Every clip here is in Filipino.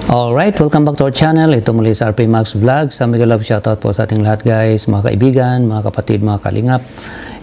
Alright, welcome back to our channel. Ito muli sa RP Max Vlog. Sa mega love shoutout po sa ating lahat guys, mga kaibigan, mga kapatid, mga kalingap.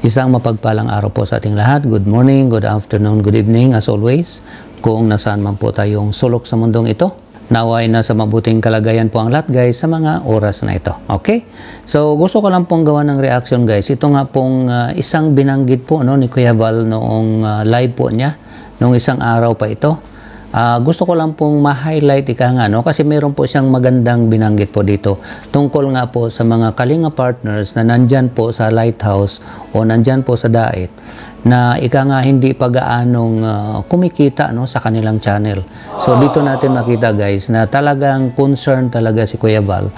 Isang mapagpalang araw po sa ating lahat. Good morning, good afternoon, good evening as always. Kung nasaan man po tayong sulok sa mundong ito, naway na sa mabuting kalagayan po ang lahat guys sa mga oras na ito. Okay? So gusto ko lang pong gawa ng reaction guys. Ito nga pong isang binanggit po ni Kuya Val noong live po niya, noong isang araw pa ito. Gusto ko lang pong ma-highlight kasi meron po siyang magandang binanggit po dito tungkol nga po sa mga kalinga partners na nandyan po sa Lighthouse o nandyan po sa Dait na hindi pa gaanong kumikita sa kanilang channel. So dito natin makita guys na talagang concern talaga si Kuya Val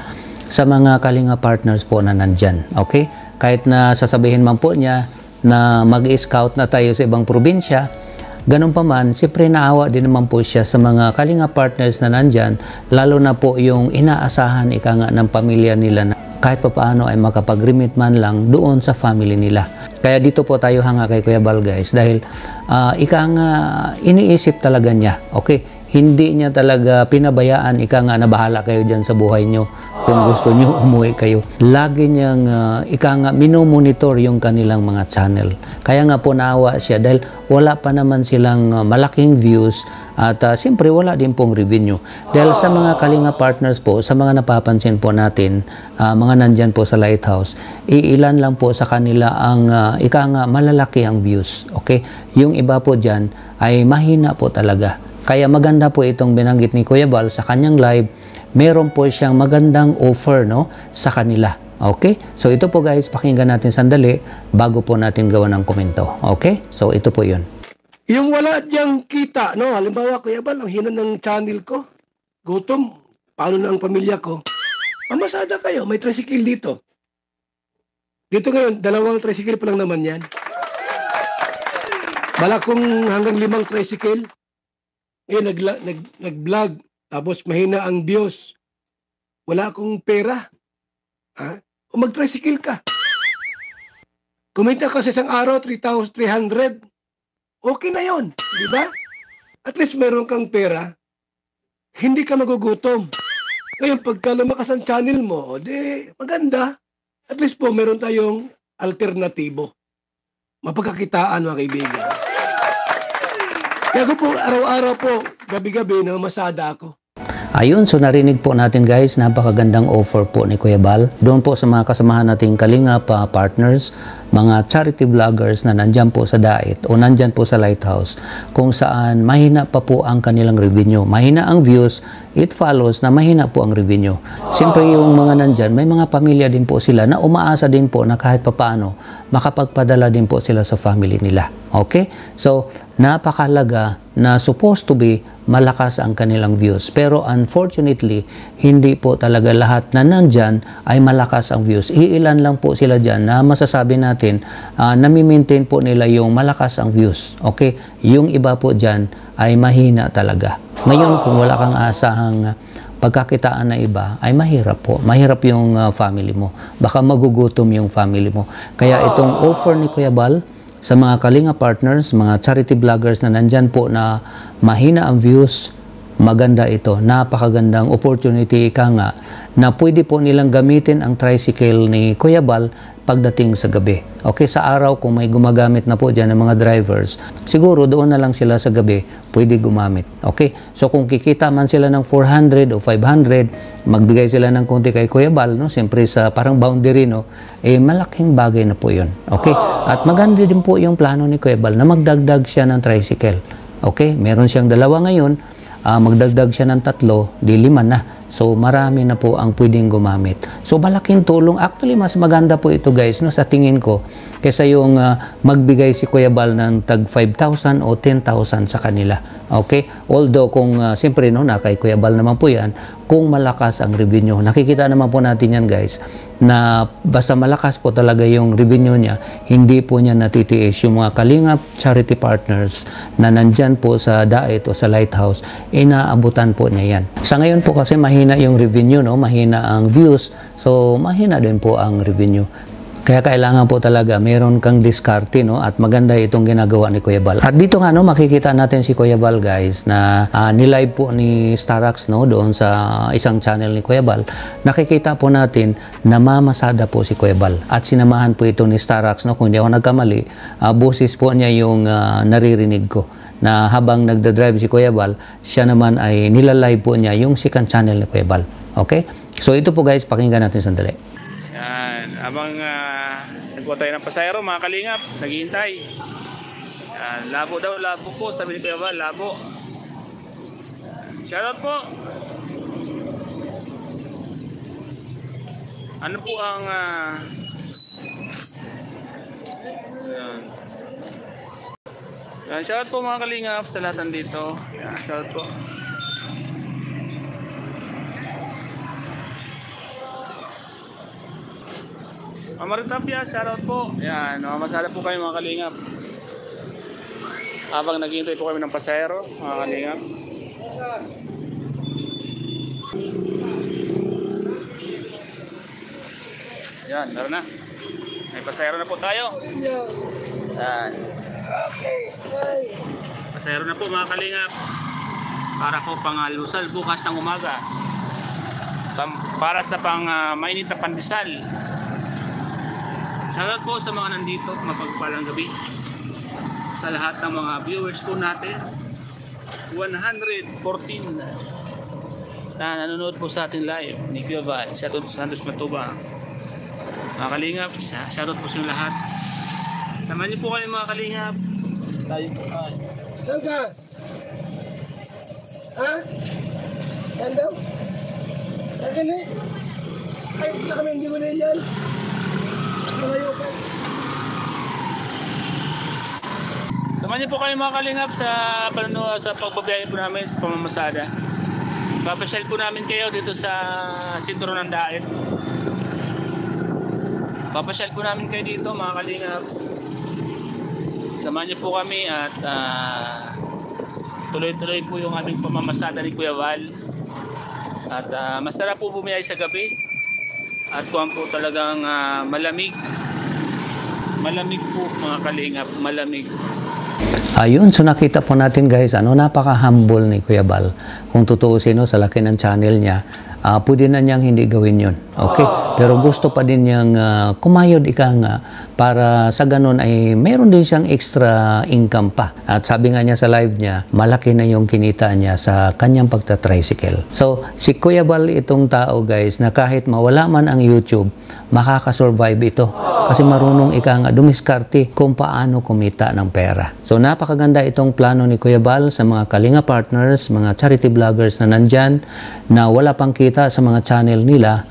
sa mga kalinga partners po na nandyan. Okay? Kahit na sasabihin man po niya na mag-scout na tayo sa ibang probinsya, ganun pa man, siyempre naawa din naman po siya sa mga kalinga partners na nandyan, lalo na po yung inaasahan ng pamilya nila na kahit pa paano ay makapag-remit man lang doon sa family nila. Kaya dito po tayo hanga kay Kuya Val guys dahil iniisip talaga niya, okay? Hindi niya talaga pinabayaan na bahala kayo dyan sa buhay nyo kung gusto nyo umuwi kayo. Lagi niyang minomonitor yung kanilang mga channel. Kaya nga po naawa siya dahil wala pa naman silang malaking views at siyempre wala din pong revenue. Dahil sa mga kalinga partners po, sa mga napapansin po natin, mga nandyan po sa Lighthouse, iilan lang po sa kanila ang malalaki ang views. Okay? Yung iba po dyan ay mahina po talaga. Kaya maganda po itong binanggit ni Kuya Val sa kanyang live. Meron po siyang magandang offer sa kanila. Okay? So ito po guys, pakinggan natin sandali bago po natin gawa ng komento. Okay? So ito po yun. Yung wala diyang kita, halimbawa Kuya Val, ang hina ng channel ko, gutom, paano na ang pamilya ko? Mamasada kayo, may tricycle dito. Dito ngayon, 2 tricycle pa lang naman yan. Bala kong hanggang 5 tricycle. Nag-vlog, tapos mahina ang views. Wala akong pera. O mag-tricycle ka. Kumita ka sa isang araw, 3,300. Okay na yon, di ba? At least meron kang pera, hindi ka magugutom. Ngayon, pagka lumakas ang channel mo, maganda. At least po, meron tayong alternatibo. Mapagkakitaan, mga kaibigan. Kaya ko po, araw-araw po, gabi-gabi, masada ako. Ayun, so narinig po natin guys, napakagandang offer po ni Kuya Val. Doon po sa mga kasamahan nating kalinga partners, mga charity vloggers na nandyan po sa Dait o nandyan po sa Lighthouse, kung saan mahina pa po ang kanilang revenue. Mahina ang views, it follows na mahina po ang revenue. Siyempre yung mga nandyan, may mga pamilya din po sila na umaasa din po na kahit papaano, makapagpadala din po sila sa family nila. Okay? So, napakalaga na supposed to be malakas ang kanilang views. Pero unfortunately, hindi po talaga lahat na nandyan ay malakas ang views. Iilan lang po sila dyan na masasabi natin nami-maintain po nila yung malakas ang views. Okay? Yung iba po dyan ay mahina talaga. Ngayon, kung wala kang asahang pagkakitaan na iba, ay mahirap po. Mahirap yung family mo. Baka magugutom yung family mo. Kaya itong offer ni Kuya Val sa mga kalinga partners, mga charity vloggers na nandyan po na mahina ang views, maganda ito. Napakagandang opportunity na pwede po nilang gamitin ang tricycle ni Kuya Val pagdating sa gabi. Okay, sa araw kung may gumagamit na po dyan ng mga drivers, siguro doon na lang sila sa gabi pwede gumamit. Okay, so kung kikita man sila ng 400 o 500, magbigay sila ng konti kay Kuya Val, siyempre sa parang boundary, malaking bagay na po yun. Okay, at maganda din po yung plano ni Kuya Val na magdagdag siya ng tricycle. Okay, meron siyang 2 ngayon, magdagdag siya ng 3, di 5 na. So, marami na po ang pwedeng gumamit. So, malaking tulong. Actually, mas maganda po ito guys, sa tingin ko, kaysa yung magbigay si Kuya Val ng tag 5,000 o 10,000 sa kanila. Okay? Although, kung siyempre, na kay Kuya Val naman po yan, kung malakas ang revenue. Nakikita naman po natin yan guys, na basta malakas po talaga yung revenue niya, hindi po niya natitiis yung mga kalingap charity partners na nandyan po sa Dait o sa Lighthouse, inaabutan po niya yan. Sa ngayon po kasi mahina yung revenue, mahina ang views, so mahina din po ang revenue. Kaya kailangan po talaga meron kang diskarte, no? At maganda itong ginagawa ni Kuya Bal. At dito nga, no, makikita natin si Kuya Bal, guys, na nilive po ni Starax, no, doon sa isang channel ni Kuya Bal. Nakikita po natin na mamasada po si Kuya Bal. At sinamahan po ito ni Starax, no? Kung hindi ako nagkamali, boses po niya yung naririnig ko. Na habang nagda-drive si Kuya Bal, siya naman ay nilalive po niya yung second channel ni Kuya Bal. Okay? So ito po, guys, pakinggan natin sandali. Yan, abang nagkuha tayo ng pasayro, mga kalingap, naghihintay. Yan, labo daw, labo po, sabi ni Kuya Bal, labo. Shoutout po. Ano po ang yan. Yan, shoutout po mga kalingap sa lahat nandito. Yan, shoutout po. Maritapia, shoutout po. Yan, masada po kayo mga kalingap. Habang naghihintay po kami ng pasahero, mga kalingap. Yan, tara na. May pasahero na po tayo. Yan. Pasahero na po mga kalingap. Para po pangalusal bukas ng umaga. Para sa mainit na pandesal. Shoutout po sa mga nandito, mapagpalang gabi. Sa lahat ng mga viewers po natin, 114 na nanonood po sa atin live ni Kuya Bal, shoutout sa Santos Matuba. Mga kalingap, shoutout po sa lahat. Samahan niyo po kayo mga kalingap. Tayo po ay. Saan ka? Ha? Saan daw? Saan ka na? Ay, na kami hindi mo na yan. Malayo ka. Samahan niyo po kayo mga kalingap sa pagbabiyahe po namin sa pamamasada. Papasyal po namin kayo dito sa sentro ng Daet. Papasyal po namin kayo dito mga kalingap. Samahan niyo po kami at tuloy-tuloy po yung aming pamamasada ni Kuya Bal. At masarap po bumiyahe sa gabi. At kung po talagang malamig. Malamig po mga kalingap, malamig. Ayun, so nakita po natin, guys, napaka-humble ni Kuya Bal. Kung tutuusin, sa laki ng channel niya, pwede na niyang hindi gawin yun. Okay? Pero gusto pa din niyang kumayod ika nga para sa ganun ay meron din siyang extra income pa. At sabi nga niya sa live niya, malaki na yung kinita niya sa kanyang pagta-tricycle. So, si Kuya Bal itong tao, guys, na kahit mawala man ang YouTube, makakasurvive ito. Kasi marunong ika nga dumiskarte kung paano kumita ng pera. So, napakaganda itong plano ni Kuya Bal sa mga Kalinga partners, mga charity vloggers na nandyan, na wala pang kita sa mga channel nila.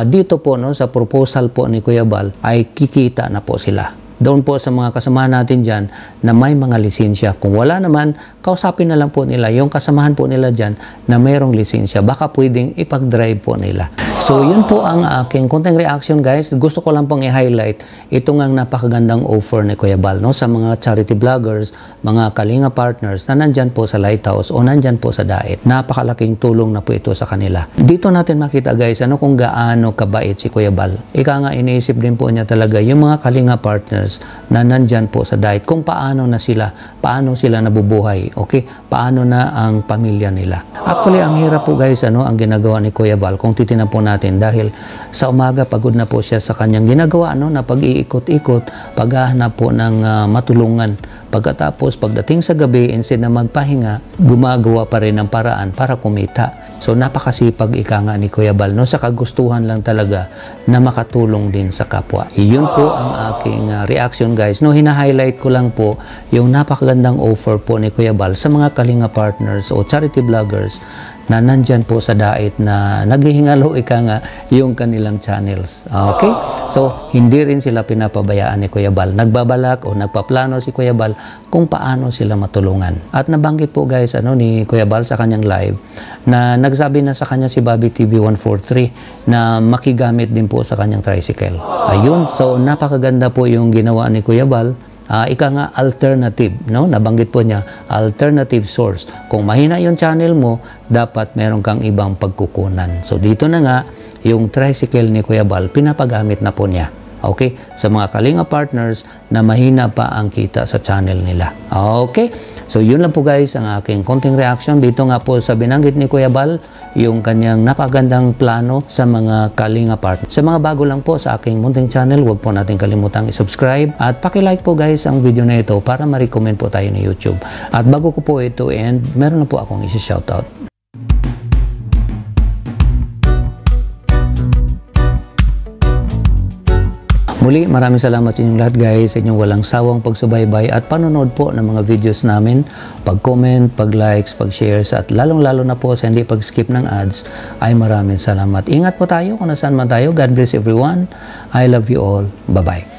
Dito po, sa proposal po ni Kuya Bal, ay kikita na po sila. Doon po sa mga kasamahan natin dyan na may mga lisensya. Kung wala naman, kausapin na lang po nila yung kasamahan po nila dyan na mayroong lisensya. Baka pwedeng ipag-drive po nila. So, yun po ang aking konting reaction, guys. Gusto ko lang pong i-highlight itong ang napakagandang offer ni Kuya Bal, sa mga charity vloggers, mga Kalinga partners na nandyan po sa Lighthouse o nandyan po sa Daet. Napakalaking tulong na po ito sa kanila. Dito natin makita, guys, kung gaano kabait si Kuya Bal. Ika nga, iniisip din po niya talaga yung mga Kalinga partners na nandyan po sa Daet, kung paano sila nabubuhay, okay? Paano na ang pamilya nila. Actually, ang hirap po, guys, ang ginagawa ni Kuya Bal, kung titinan po natin, dahil sa umaga pagod na po siya sa kanyang ginagawa, na pag-iikot-ikot, paghahanap po ng matulungan. Pagkatapos, pagdating sa gabi, instead na magpahinga, gumagawa pa rin ng paraan para kumita. So, napakasipag ika nga ni Kuya Bal, sa kagustuhan lang talaga na makatulong din sa kapwa. Iyon po ang aking reaction, guys. Hina-highlight ko lang po yung napakagandang offer po ni Kuya Bal sa mga Kalinga partners o charity vloggers na nandyan po sa Daet na naghihingalo ika nga yung kanilang channels. Okay? So, hindi rin sila pinapabayaan ni Kuya Bal. Nagbabalak o nagpaplano si Kuya Bal kung paano sila matulungan. At nabanggit po, guys, ni Kuya Bal sa kanyang live na nagsabi na sa kanya si Bobby TV 143 na makigamit din po sa kanyang tricycle. Ayun. So, napakaganda po yung ginawa ni Kuya Bal. Ika nga alternative, nabanggit po niya, alternative source. Kung mahina yung channel mo, dapat meron kang ibang pagkukunan. So dito na nga, yung tricycle ni Kuya Bal, pinapagamit na po niya. Okay? Sa mga Kalinga partners na mahina pa ang kita sa channel nila. Okay? So yun lang po guys ang aking konting reaction dito nga po sa binanggit ni Kuya Bal, yung kanyang napagandang plano sa mga Kalinga partners. Sa mga bago lang po sa aking munting channel, huwag po natin kalimutang i-subscribe at paki-like po guys ang video na ito para ma-recommend po tayo ni YouTube. At bago ko po ito end, meron na po akong isi-shoutout. Muli, maraming salamat sa inyong lahat guys, sa inyong walang sawang pagsubaybay at panonood po ng mga videos namin, pag-comment, pag-likes, pag-shares at lalong-lalo na po sa hindi pag-skip ng ads ay maraming salamat. Ingat po tayo kung nasaan man tayo. God bless everyone. I love you all. Bye-bye.